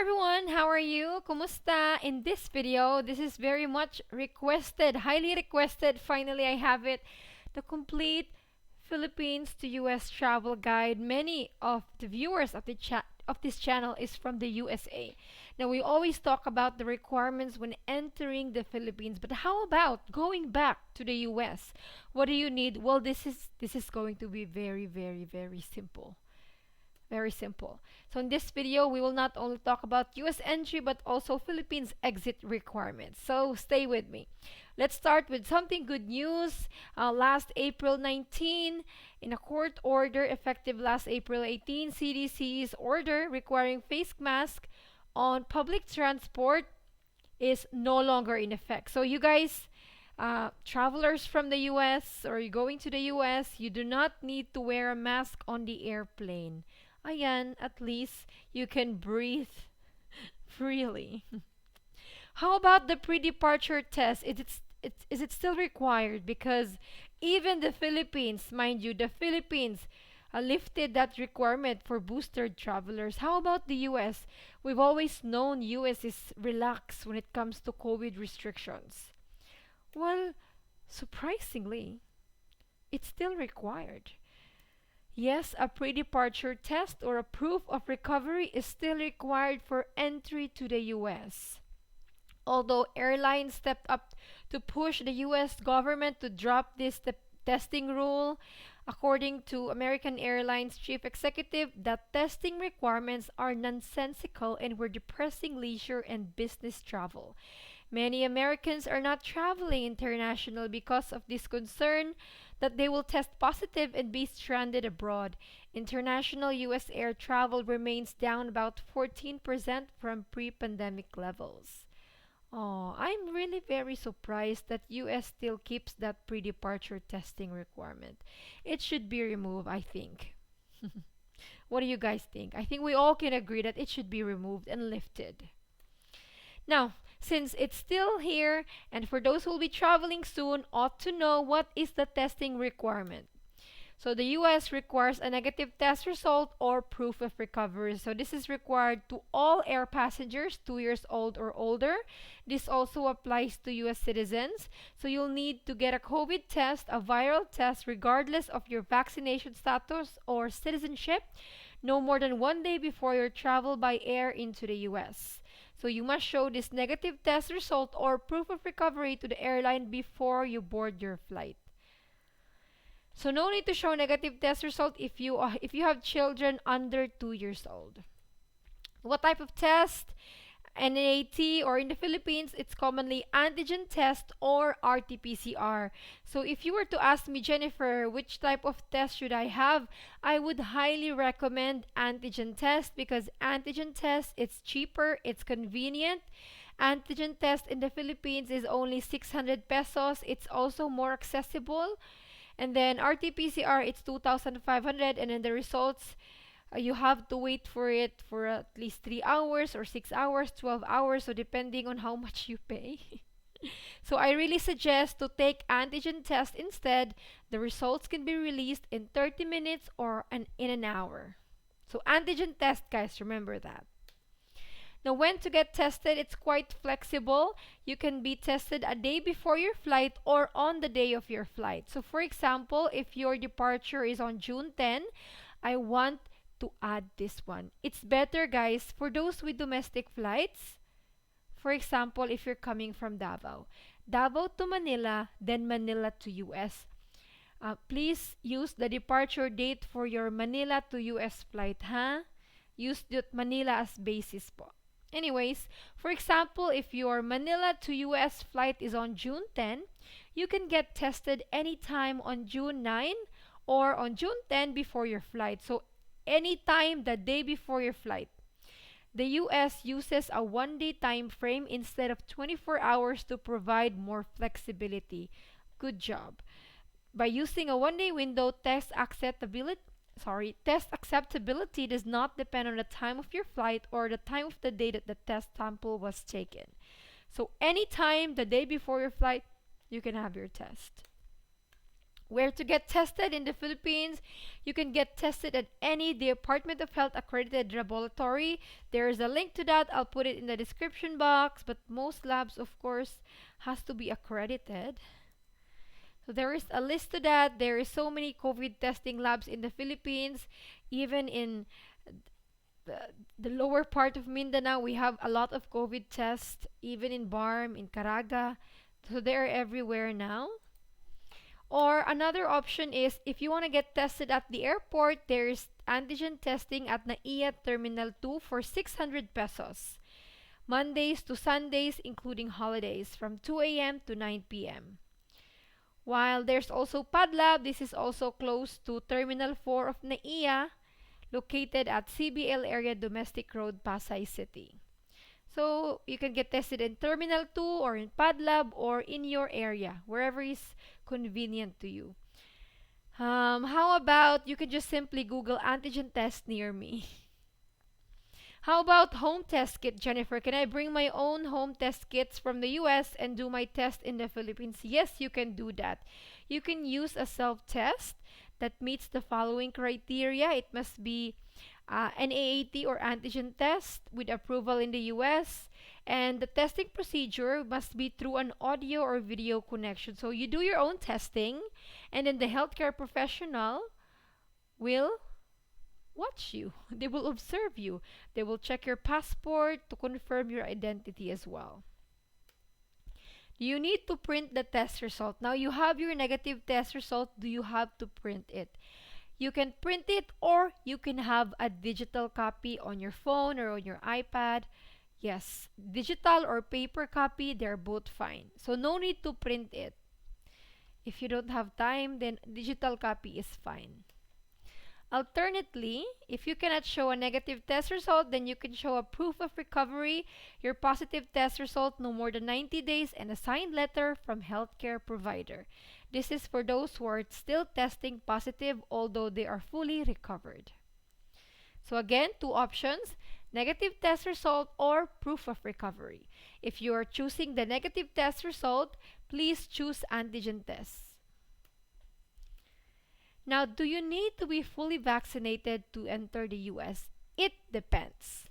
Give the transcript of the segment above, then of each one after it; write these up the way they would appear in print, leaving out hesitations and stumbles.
everyone, how are you? Kumusta? In this video, this is very much requested, highly requested. Finally, I have it. The complete Philippines to US travel guide. Many of the viewers of this channel is from the USA. Now, we always talk about the requirements when entering the Philippines, but how about going back to the US? What do you need? Well, this is going to be very, very, very simple. Very simple. So in this video, we will not only talk about US entry but also Philippines exit requirements. So stay with me. Let's start with something good news. Last April 19, in a court order effective last April 18, CDC's order requiring face mask on public transport is no longer in effect. So you guys, travelers from the US or you going to the US, you do not need to wear a mask on the airplane. Ayan, at least you can breathe freely. How about the pre-departure test? Is it still required? Because even the Philippines, mind you, the Philippines lifted that requirement for boosted travelers. How about the US? We've always known US is relaxed when it comes to COVID restrictions. Well, surprisingly, it's still required. Yes, a pre-departure test or a proof of recovery is still required for entry to the US. Although airlines stepped up to push the US government to drop this testing rule, according to American Airlines chief executive, the testing requirements are nonsensical and were depressing leisure and business travel. Many Americans are not traveling international because of this concern that they will test positive and be stranded abroad. International US air travel remains down about 14% from pre-pandemic levels. Oh, I'm really very surprised that US still keeps that pre-departure testing requirement. It should be removed, I think. What do you guys think? I think we all can agree that it should be removed and lifted. Now, since it's still here, and for those who will be traveling soon, ought to know what is the testing requirement. So the US requires a negative test result or proof of recovery. So this is required to all air passengers 2 years old or older. This also applies to US citizens. So you'll need to get a COVID test, a viral test, regardless of your vaccination status or citizenship, no more than 1 day before your travel by air into the US. So you must show this negative test result or proof of recovery to the airline before you board your flight. So no need to show negative test result if you have children under 2 years old. What type of test? NAT, or in the Philippines, it's commonly antigen test or RT-PCR. So if you were to ask me, Jennifer, which type of test should I have? I would highly recommend antigen test because antigen test, it's cheaper, it's convenient. Antigen test in the Philippines is only 600 pesos. It's also more accessible. And then RT-PCR, it's 2,500, and then the results, you have to wait for it for at least 3 hours or 6 hours, 12 hours, so depending on how much you pay. So I really suggest to take antigen test instead. The results can be released in 30 minutes or in an hour. So antigen test, guys, remember that. Now, when to get tested, it's quite flexible. You can be tested a day before your flight or on the day of your flight. So, for example, if your departure is on June 10, I want to add this one. It's better, guys, for those with domestic flights. For example, if you're coming from Davao. Davao to Manila, then Manila to US. Please use the departure date for your Manila to US flight, ha? Use Manila as basis po. Anyways, for example, if your Manila to US flight is on June 10, you can get tested anytime on June 9 or on June 10 before your flight. So, anytime the day before your flight. The US uses a 1 day time frame instead of 24 hours to provide more flexibility. Good job. By using a 1 day window, test acceptability does not depend on the time of your flight or the time of the day that the test sample was taken. So anytime the day before your flight, you can have your test. Where to get tested in the Philippines? You can get tested at any Department of Health accredited laboratory. There is a link to that. I'll put it in the description box. But most labs, of course, has to be accredited. So there is a list to that. There is so many COVID testing labs in the Philippines. Even in the lower part of Mindanao, we have a lot of COVID tests. Even in Barm, in Caraga. So they're everywhere now. Or another option is if you want to get tested at the airport, there's antigen testing at NAIA Terminal 2 for 600 pesos. Mondays to Sundays, including holidays, from 2 a.m. to 9 p.m. While there's also PadLab, this is also close to Terminal 4 of NAIA, located at CBL area Domestic Road, Pasay City. So you can get tested in Terminal 2 or in PadLab or in your area, wherever is convenient to you. How about you can just simply Google antigen test near me? How about home test kit, Jennifer? Can I bring my own home test kits from the US and do my test in the Philippines? Yes, you can do that. You can use a self-test that meets the following criteria. It must be an AAT or antigen test with approval in the US, and the testing procedure must be through an audio or video connection. So you do your own testing, and then the healthcare professional will watch you. They will observe you. They will check your passport to confirm your identity as well. You need to print the test result. Now you have your negative test result. Do you have to print it? You can print it or you can have a digital copy on your phone or on your iPad. Yes, digital or paper copy, they're both fine. So no need to print it. If you don't have time, then digital copy is fine. Alternately, if you cannot show a negative test result, then you can show a proof of recovery, your positive test result no more than 90 days, and a signed letter from healthcare provider. This is for those who are still testing positive although they are fully recovered. So again, two options, negative test result or proof of recovery. If you are choosing the negative test result, please choose antigen tests. Now, do you need to be fully vaccinated to enter the US? It depends.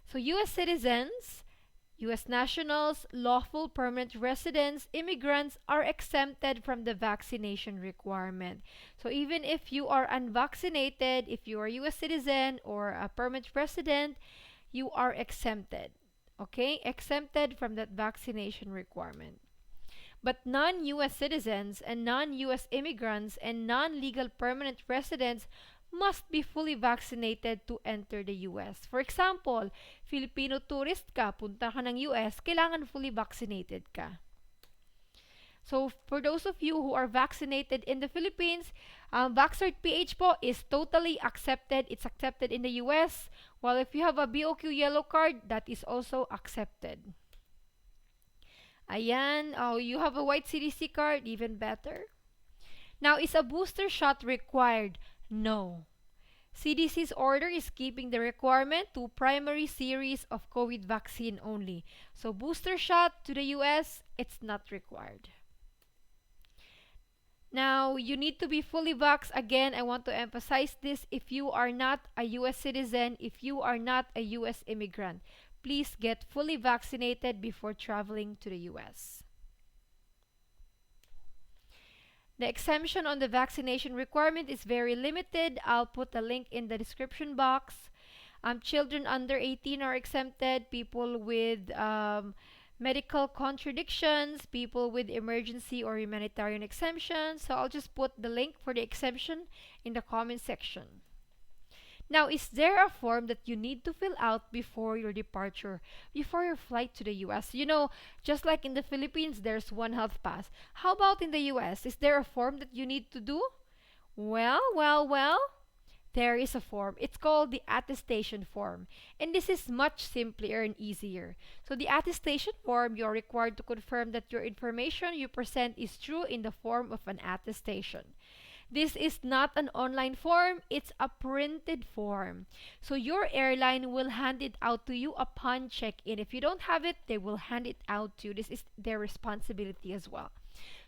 So US citizens, US nationals, lawful permanent residents, immigrants are exempted from the vaccination requirement. So even if you are unvaccinated, if you are a US citizen or a permanent resident, you are exempted. Okay? Exempted from that vaccination requirement. But non-US citizens and non-US immigrants and non-legal permanent residents must be fully vaccinated to enter the US. For example, Filipino tourist ka, punta ka ng US, kailangan fully vaccinated ka. So, for those of you who are vaccinated in the Philippines, Vaxcert PH po is totally accepted. It's accepted in the US. While if you have a BOQ yellow card, that is also accepted. Ayan. Oh, you have a white CDC card? Even better. Now, is a booster shot required? No. CDC's order is keeping the requirement to primary series of COVID vaccine only. So, booster shot to the US, it's not required. Now, you need to be fully vaxxed. Again, I want to emphasize this. If you are not a US citizen, if you are not a US immigrant, please get fully vaccinated before traveling to the US. The exemption on the vaccination requirement is very limited. I'll put a link in the description box. Children under 18 are exempted. People with medical contradictions, people with emergency or humanitarian exemptions. So I'll just put the link for the exemption in the comment section. Now, is there a form that you need to fill out before your departure, before your flight to the US? You know, just like in the Philippines, there's One Health Pass. How about in the US? Is there a form that you need to do? Well, there is a form. It's called the Attestation form. And this is much simpler and easier. So the Attestation form, you're required to confirm that your information you present is true in the form of an attestation. This is not an online form, it's a printed form. So your airline will hand it out to you upon check-in. If you don't have it, they will hand it out to you. This is their responsibility as well.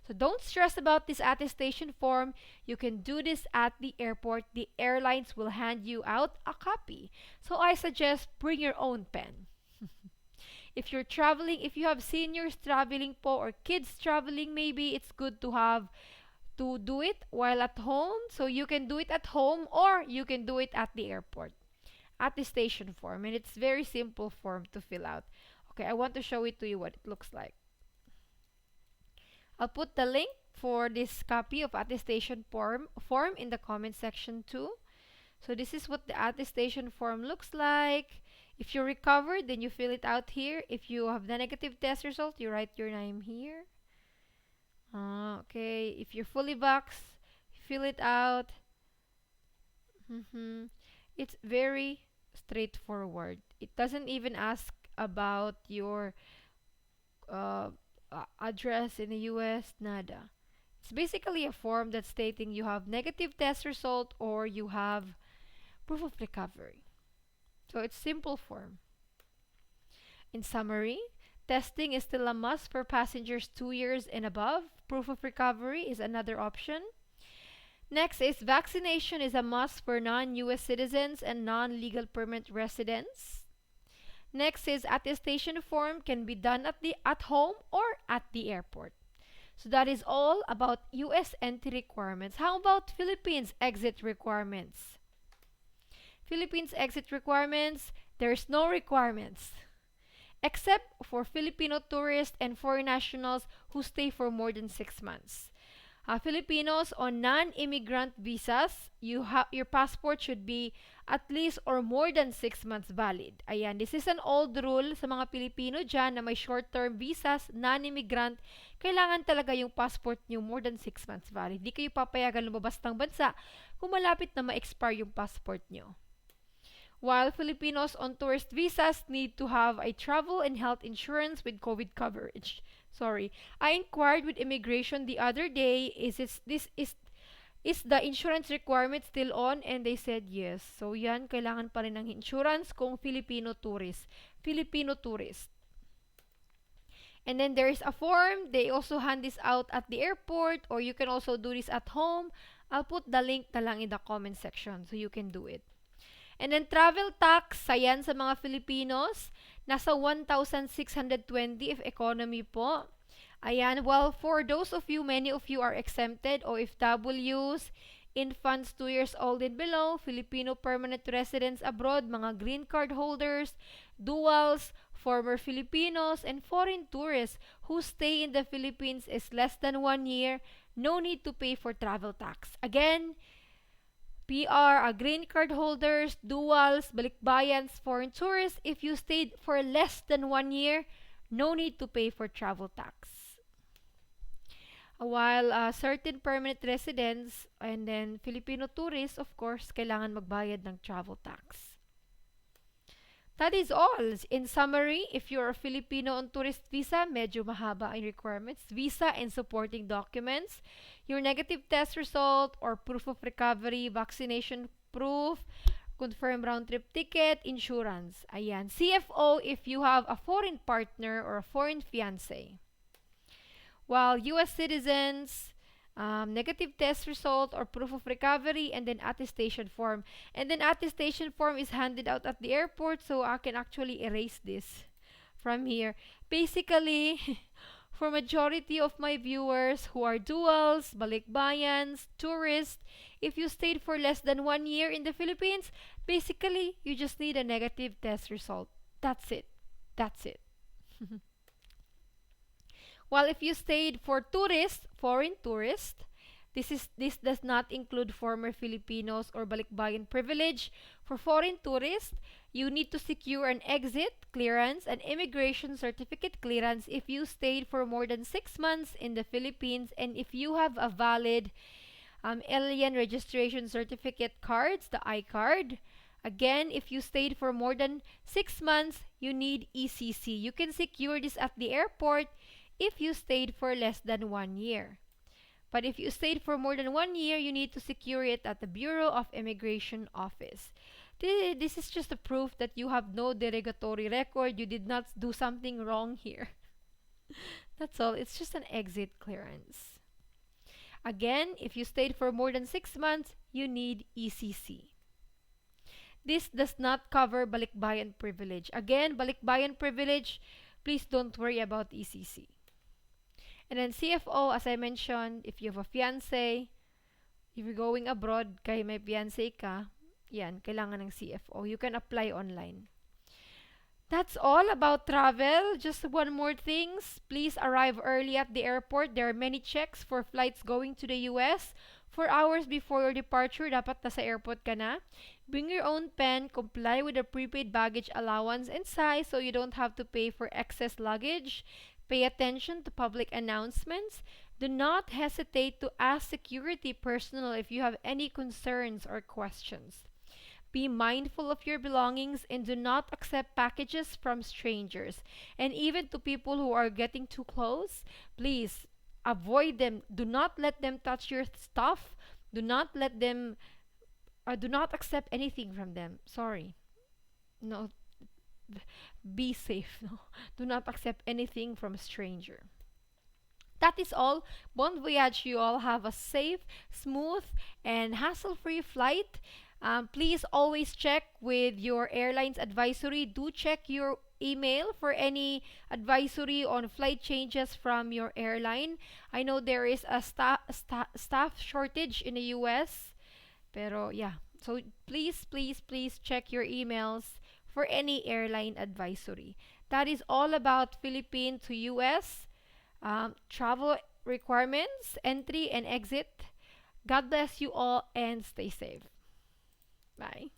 So don't stress about this attestation form. You can do this at the airport. The airlines will hand you out a copy. So I suggest bring your own pen. If you're traveling, if you have seniors traveling po or kids traveling, maybe it's good to have to do it while at home. So you can do it at home or you can do it at the airport. Attestation form, and it's very simple form to fill out. Okay, I want to show it to you what it looks like. I'll put the link for this copy of attestation form in the comment section too. So this is what the attestation form looks like. If you're recovered, then you fill it out here. If you have the negative test result, you write your name here. Okay, if you're fully vaxxed, fill it out. It's very straightforward. It doesn't even ask about your uh, address in the US, nada. It's basically a form that's stating you have negative test result or you have proof of recovery. So it's simple form. In summary, testing is still a must for passengers 2 years and above. Proof of recovery is another option. Next is vaccination is a must for non-US citizens and non-legal permanent residents. Next is attestation form can be done at home or at the airport. So that is all about US entry requirements. How about Philippines exit requirements? Philippines exit requirements, there's no requirements except for Filipino tourists and foreign nationals who stay for more than 6 months. Filipinos on non-immigrant visas, your passport should be at least or more than 6 months valid. Ayan, this is an old rule sa mga Pilipino dyan na may short-term visas, non-immigrant, kailangan talaga yung passport nyo more than 6 months valid. Di kayo papayagan lumabas ng bansa kung malapit na ma-expire yung passport nyo. While Filipinos on tourist visas need to have a travel and health insurance with COVID coverage. Sorry. I inquired with immigration the other day, is the insurance requirement still on? And they said yes. So yan, kailangan pa rin ng insurance kung Filipino tourist. Filipino tourist. And then there is a form. They also hand this out at the airport or you can also do this at home. I'll put the link na lang in the comment section so you can do it. And then travel tax, ayan sa mga Filipinos, nasa 1,620 if economy po. Ayan, well, for those of you, many of you are exempted, OFWs, infants 2 years old and below, Filipino permanent residents abroad, mga green card holders, duals, former Filipinos, and foreign tourists who stay in the Philippines is less than 1 year, no need to pay for travel tax. Again, PR, green card holders, duals, balikbayans, foreign tourists, if you stayed for less than 1 year, no need to pay for travel tax. While certain permanent residents and then Filipino tourists, of course, kailangan magbayad ng travel tax. That is all. In summary, if you're a Filipino on tourist visa, medyo mahaba ang requirements. Visa and supporting documents. Your negative test result or proof of recovery, vaccination proof, confirmed round-trip ticket, insurance. Ayan. CFO if you have a foreign partner or a foreign fiancé. While US citizens, negative test result or proof of recovery, and then attestation form. And then attestation form is handed out at the airport, so I can actually erase this from here. Basically, for majority of my viewers who are duals, balikbayans, tourists, if you stayed for less than 1 year in the Philippines, basically, you just need a negative test result. That's it. That's it. While if you stayed for tourists, foreign tourists, this does not include former Filipinos or balikbayan privilege. For foreign tourists, you need to secure an exit clearance, an immigration certificate clearance if you stayed for more than 6 months in the Philippines and if you have a valid alien registration certificate cards, the I-card. Again, if you stayed for more than 6 months, you need ECC. You can secure this at the airport if you stayed for less than 1 year. But if you stayed for more than 1 year, you need to secure it at the Bureau of Immigration Office. This is just a proof that you have no derogatory record. You did not do something wrong here. That's all. It's just an exit clearance. Again, if you stayed for more than 6 months, you need ECC. This does not cover balikbayan privilege. Again, balikbayan privilege, please don't worry about ECC. And then CFO, as I mentioned, if you have a fiance, if you're going abroad, kaya may fiance ka, yan, kailangan ng CFO. You can apply online. That's all about travel. Just one more thing. Please arrive early at the airport. There are many checks for flights going to the US. 4 hours before your departure, dapat nasa airport ka na. Bring your own pen, comply with the prepaid baggage allowance and size so you don't have to pay for excess luggage. Pay attention to public announcements. Do not hesitate to ask security personnel if you have any concerns or questions. Be mindful of your belongings and do not accept packages from strangers. And even to people who are getting too close, please avoid them. Do not let them touch your stuff. Do not let them, or do not accept anything from them. Sorry. No, be safe. No, do not accept anything from a stranger. That is all. Bon voyage, you all. Have a safe, smooth, and hassle free flight. Please always check with your airline's advisory. Do check your email for any advisory on flight changes from your airline. I know there is a staff shortage in the US, pero yeah. So please check your emails for any airline advisory. That is all about Philippine to US travel requirements, entry and exit. God bless you all and stay safe. Bye.